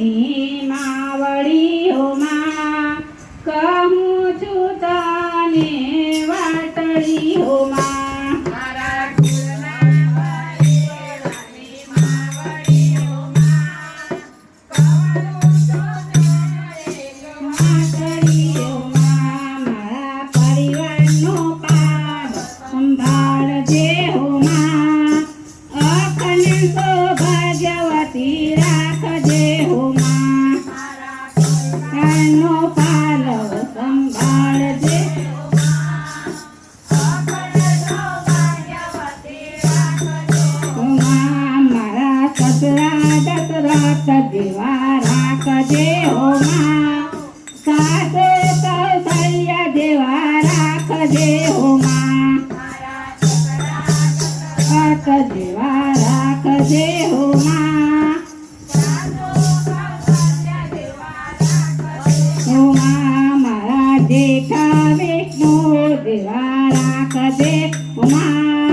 દિયરની માવડી હો માં, કહું છું તને વાટડી હો માં. મારા કુળના પરિવારની માવડી હો માં, કહું છું તને વાટડી હો માં, મારા પરિવારનો પાર સંભાળજે હો માં, અખંડ સૌભાગ્યવતી રાખજે હો માં. એનો પાલવ સંભાળજે હો માં, મારા સસરા દશરથ જેવા રાખજે હો માં, સાસુ કૌશલ્યા જેવા રાખજે હો માં. અત જેવા રાખજે હો માં, હો માં, મારા જેઠા વિષ્ણુ જેવા રાખજે હો માં,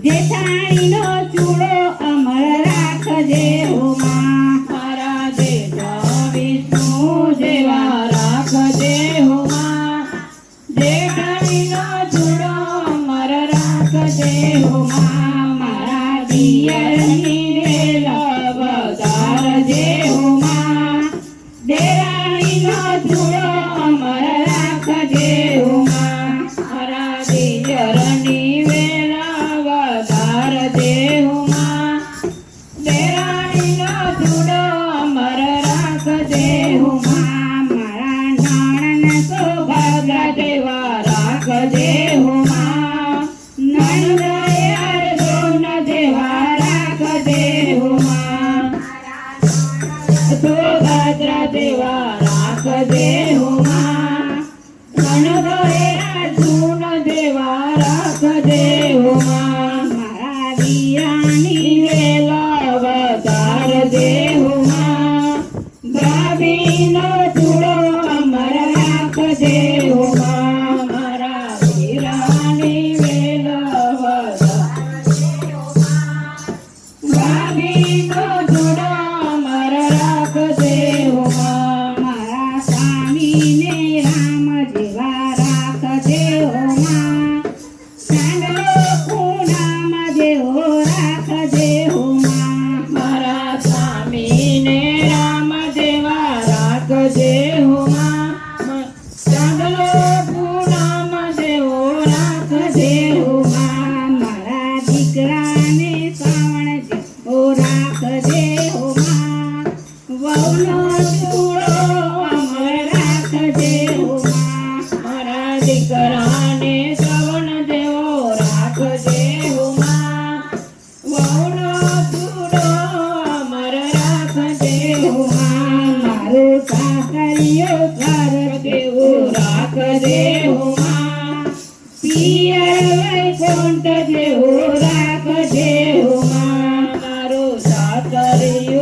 જેઠાણીનો ચૂડો અમર રાખજે હો માં. મારા જેઠા વિષ્ણુ જેવા રાખજે હો માં, જેઠાણીનો ચૂડો અમર રાખજે હો માં. મારા દિયરની વેલ વધારજે હો માં, દેરાણીનો ચૂડો અમર રાખજે હો માં. મારા દિયરની વેલ વધારજે હો માં, દેરાણીનો ચૂડો અમર રાખજે હો માં. મારા નણંદ સૌભાગ્ય જેવા રાખજે હો માં, નણંદ અર્જુન જેવા રાખજે હો માં. સુભદ્રા જેવા રાખજે હો માં, નણંદોએ અર્જુન જેવા રાખજે હો માં. મારા વીરાની વેલ વધારજે હો માં, ભાભીનો ચૂડો અમર રાખજે હો માં. મારા વીરાની વેલ વધારજે હો માં, ભાભીનો ચૂડો અમર રાખજે હો માં. મારા સ્વામીને રામ જેવા રાખજે હો માં, ચાંદલો પૂનમ જેવો રાખજે હો માં. મારા સ્વામીને રામ જેવા રાખજે હો માં, ચાંદલો પૂનમ જેવો રાખજે હો માં. મારા દીકરાને શ્રાવણ જેવો રાખજે હો માં, વહુનો ચૂડો અમર રાખજે હો માં. મારા દીકરાને શ્રવણ જેવો રાખજે હો માં, વહુનો ચૂડો અમર રાખજે હો માં. મારું સાસરિયો ઘર કેવો રાખજે હો માં, પિયર વૈકુંઠ જેવો રાખજે હો માં. મારો સાસરિયો